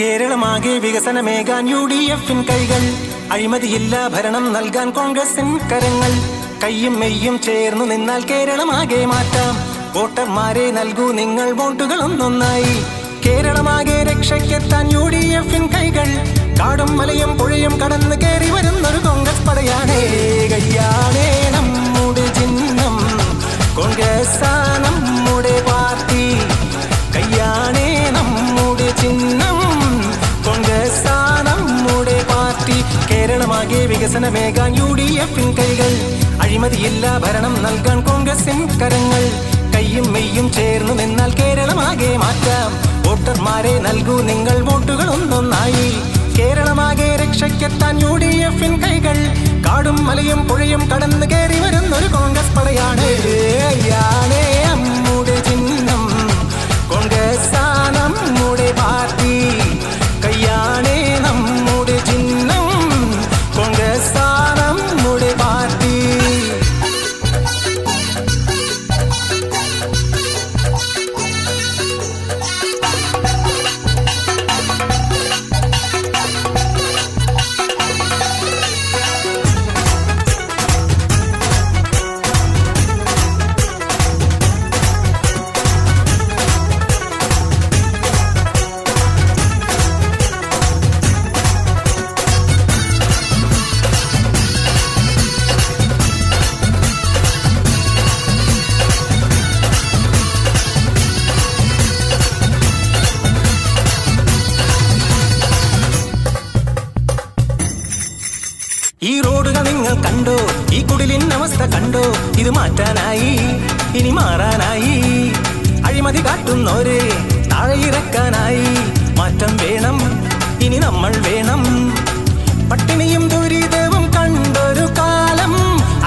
കേരളമാകെ വികസനമേകാൻ UDF-ൻ കൈകൾ, അഴിമതിയില്ല ഭരണം നൽകാൻ കോൺഗ്രസിൻ കരങ്ങൾ. കയ്യും മെയ്യും ചേർന്നു നിന്നാൽ കേരളമാകെ മാറ്റാം. വോട്ടർമാരെ നൽകൂ നിങ്ങൾ വോട്ടുകൾ ഒന്നൊന്നായി. കേരളമാകെ രക്ഷയ്ക്കെത്താൻ UDF-ൻ കൈകൾ, കാടും മലയും പുഴയും കടന്ന് കയറി വരുന്നൊരു കോൺഗ്രസ് പടയാണേ. കയ്യാണേ നമ്മുടെ ചിഹ്നം, കോൺഗ്രസ് നമ്മുടെ പാർട്ടി. കയ്യാണേ നമ്മുടെ ചിഹ്നം, കോൺഗ്രസ് നമ്മുടെ പാർട്ടി. കേരളമാകെ വികസനമേകാൻ UDF-ൻ കൈകൾ, അഴിമതിയില്ല ഭരണം നൽകാൻ കോൺഗ്രസിൻ കരങ്ങൾ. കയ്യും മെയ്യും ചേർന്നു നിന്നാൽ കേരളമാകെ മാറ്റാം. വോട്ടർമാരെ നൽകൂ നിങ്ങൾ വോട്ടുകൾ ഒന്നൊന്നായി. കേരളമാകെ രക്ഷയ്ക്കെത്താൻ UDF-ൻ കൈകൾ, കാടും മലയും പുഴയും കടന്നു കയറി വരുന്നൊരു കോൺഗ്രസ് പടയാണ്. കയ്യാണേ നമ്മുടെ ചിഹ്നം, കോൺഗ്രസ് നമ്മുടെ പാർട്ടി. കയ്യാണേ നമ്മുടെ ചിഹ്നം, കോൺഗ്രസ് നമ്മുടെ പാർട്ടി. ഈ റോഡുകൾ നിങ്ങൾ കണ്ടോ, ഈ കുടിലിൻ അവസ്ഥ കണ്ടോ? ഇത് മാറ്റാനായി, ഇനി മാറാനായി. അഴിമതി കാട്ടുന്നോരെ താഴെ ഇറക്കാനായി. മാറ്റം വേണം, ഇനി നമ്മൾ വേണം. പട്ടിണിയും ദുരിതവും കണ്ടൊരു കാലം,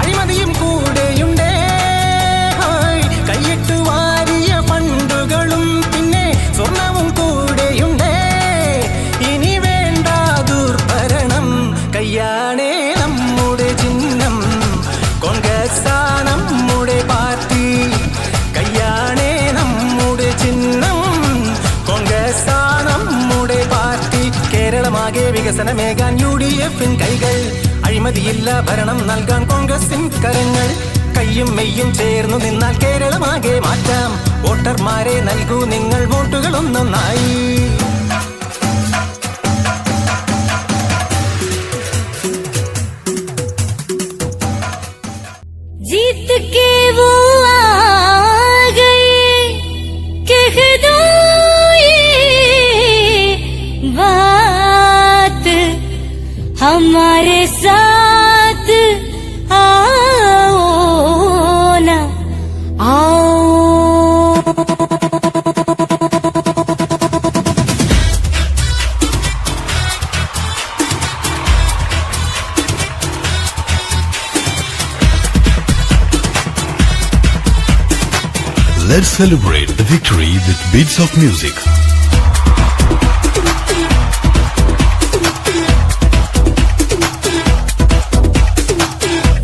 അഴിമതിയും കൂടെയുണ്ടേ. കൈയിട്ട് വാരിയ ഫണ്ടുകളും പിന്നെ സ്വർണവും കൂടെയുണ്ടേ. ഇനി വേണ്ട ദുർഭരണം. കയ്യാണേ നമ്മുടെ ചിഹ്നം, കോൺഗ്രസ് നമ്മുടെ പാർട്ടി. കയ്യാണേ നമ്മുടെ ചിഹ്നം, കോൺഗ്രസ് നമ്മുടെ പാർട്ടി. കേരളമാകെ വികസനമേകാൻ UDF-ൻ കൈകൾ, അഴിമതിയില്ല ഭരണം നൽകാൻ കോൺഗ്രസിൻ കരങ്ങൾ. കയ്യും മെയ്യും ചേർന്നു നിന്നാൽ കേരളമാകെ മാറ്റാം. വോട്ടർമാരെ നൽകൂ നിങ്ങൾ വോട്ടുകൾ ഒന്നൊന്നായി. जीत के वो आ गए, कह दो ये बात, हमारे साथ आओ ना आओ. Let's celebrate the victory with beats of music.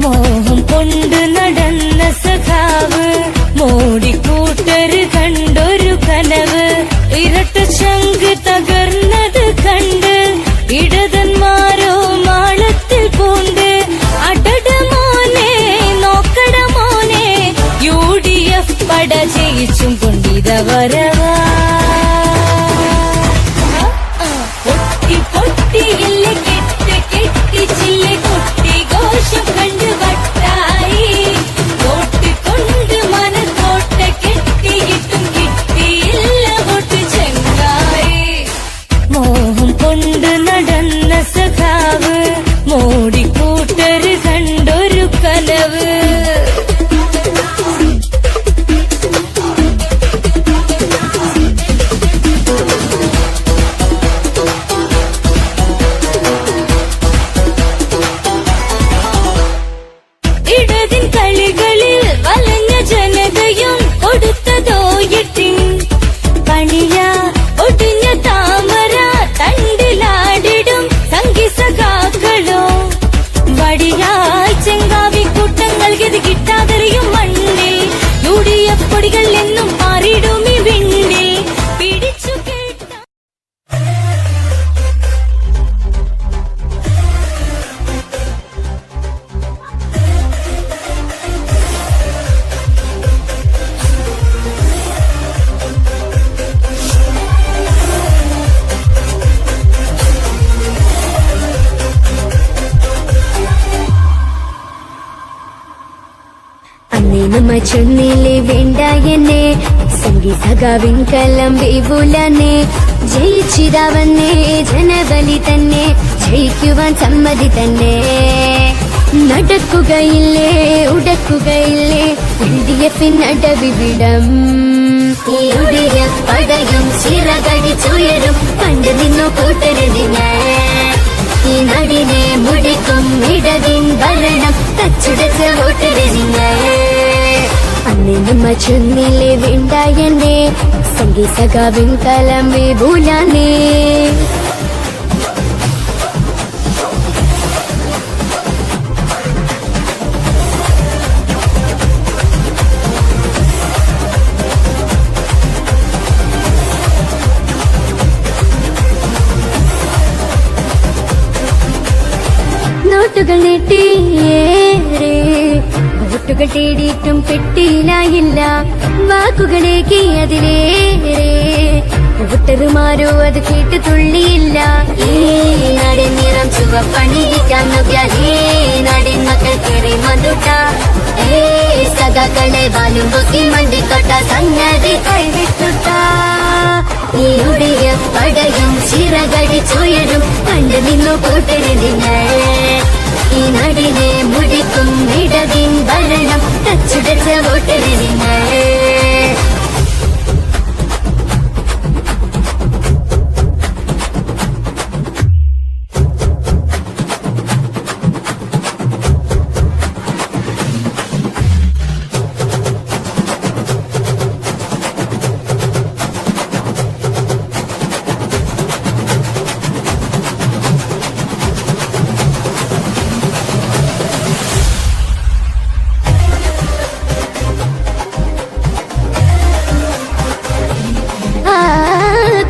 മോഹം കൊണ്ട് നടന്ന സഖാവ്, മോടിക്കൂട്ടര് കണ്ടൊരു കനവ്. ഇരട്ട ശങ്ക് തകർന്നത് കണ്ട് ഇടതന്മാരോ മാളത്തിൽ പൂണ്ട്. അടട മോനെ നോക്കട മോനെ, UDF പട ജയിച്ചും കൊണ്ടിത വരവാ. നമ്മ ചൊന്നിലെ വേണ്ട എന്നെ സംഗീ സഖാവിൻ കലം വിപുലനെ ജയിച്ചിതാവന്നെ ജനബലി തന്നെ ജയിക്കുവാൻ സമ്മതി തന്നെ നടക്കുകയില്ലേ ഉടക്കുകയില്ലേ LDF അടവിവിടം ഈ UDF പടയും ചിറകടിച്ചുയരും കണ്ടു നിന്നു കൂട്ടരുതിനെ ഈ നാടിനെ മുടിക്കും ഇടതിൻ ഭരണം തച്ചുടച്ച വോട്ടരുതിനെ അന്ന് നമ്മ ചൊന്നിലെ വേണ്ട എന്നെ സംഗീ സഖാവിൻ കലം വിപുലനെ നോട്ടുകൾ നീട്ടിയേറെ വോട്ടുകൾ തേടിയിട്ടും പെട്ടിയിലായില്ല വാക്കുകളേക്ക് അതിലേറെ വോട്ടർമാരോ അത് കേട്ട് തുള്ളിയില്ല ഈ നാടിൻ നിറം ചുവപ്പണിയിക്കാൻ നോക്കിയാൽ ഈ നാടിൻ മക്കൾ കയറി മന്തുട്ട സഖാക്കളെ വാലും പൊക്കി മണ്ടിക്കൊട്ട സംഗതി കൈവിട്ടുട്ട ഈ UDF പടയും ചിറകടിച്ചുയരും കണ്ടു നിന്നു കൂട്ടരുതിനെ ഈ നാടിനെ മുടിക്കും ഇടതിൻ ഭരണം തച്ചുടച്ച വോട്ടരുതിനെ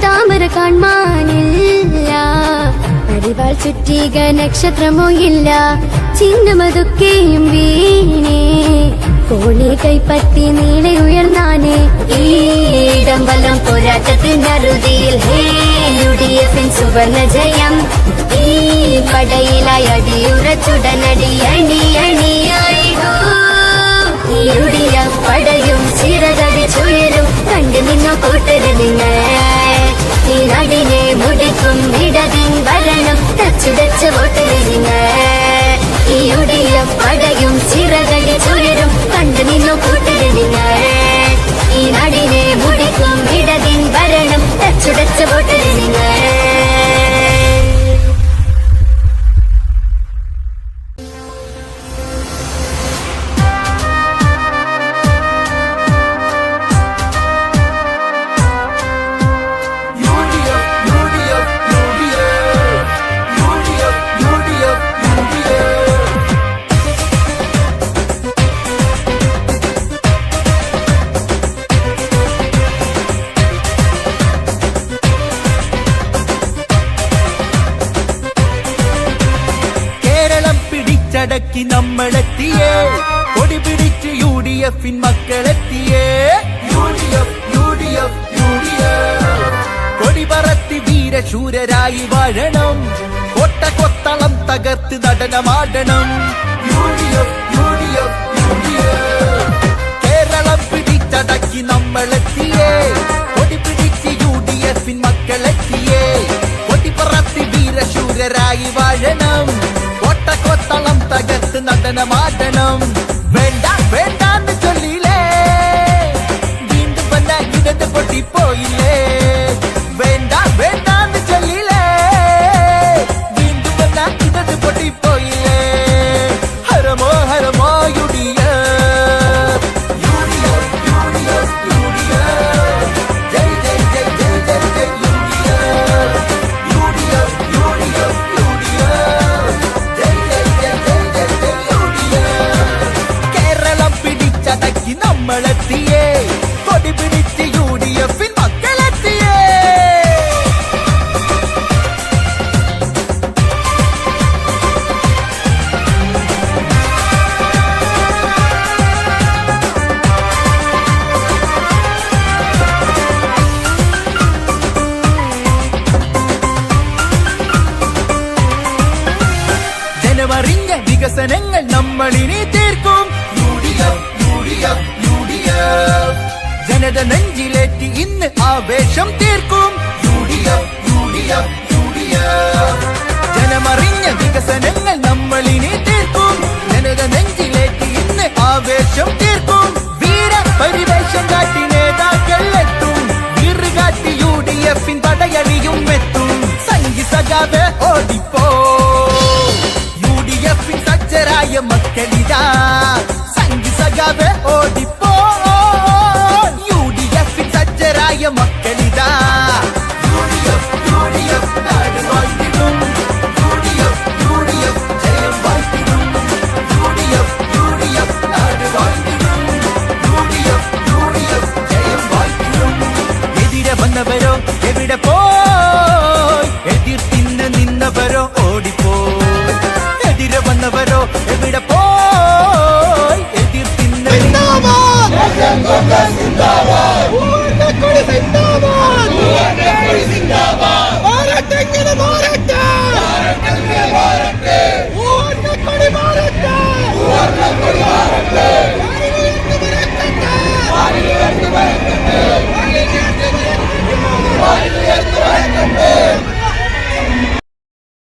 താമര കാൺമാനില്ല അരിവാൾ ചുറ്റിക നക്ഷത്രമോ ഇല്ല ചിഹ്നമതൊക്കെയും വീണേ കോളി കൈപ്പറ്റി നീളെ ഉയർന്നാനേ ഈടം വല്ലം പോരാട്ടത്തിന്റെ അറുതിയിൽ UDF സുവർണ ജയം ഈ പടയിലായി അടിയുറച്ചുടനടി അണി അണിയായിടൂ UDF പടയും ചിറകടിച്ചുയരും കണ്ടു നിന്നു കൂട്ടരുതിനെ ഈ നാടിനെ മുടിക്കും ഇടതിൻ ഭരണം തച്ചുടച്ച വോട്ടരുതിനെ ഈ UDF പടയും ചിറകടിച്ചുയരും കണ്ടു നിന്നു കൂട്ടരുതിനെ ഈ നാടിനെ മുടിക്കും ഇടതിൻ ഭരണം തച്ചുടച്ച വോട്ടരുതിനെ ചടക്കി നമ്മളെത്തിയേ കൊടി പിടിച്ച് UDF മക്കളെത്തിയേ UDF കൊടി പറത്തി വീരശൂരരായി വാഴണം കോട്ട കൊത്തളം തകർത്ത് നടനമാടണം UDF കേരളം പിടിച്ചടക്കി നമ്മളെത്തിയേ കൊടി പിടിച്ച് UDF മക്കളെത്തിയേ കൊടി പറത്തി വീരശൂരരായി വാഴണം കൊത്തളം തകർത്ത് നടനമാടണം വേണ്ട വേണ്ടാന്ന് ചൊല്ലിയില്ലേ വീണ്ടും വന്ന ഇടത് പൊട്ടിപ്പോയില്ലേ വേണ്ട വേണ്ടാന്ന് ചൊല്ലിയില്ലേ വീണ്ടും വന്ന ഇടത് പൊട്ടിപ്പോയില്ലേ ഹരമോ ഹരമോ UDF ജയ് ജയ് ജയ് ജയ് ജയ് ജയ് നമ്മളെത്തിയേ കൊടി പിടിച്ച് UDF മക്കളെത്തിയേ ജനമറിഞ്ഞ വികസനങ്ങൾ നമ്മളിനി തീർക്കും UDF ജനത നെഞ്ചിലേറ്റി ഇന്ന് ആവേശം തീർക്കും UDF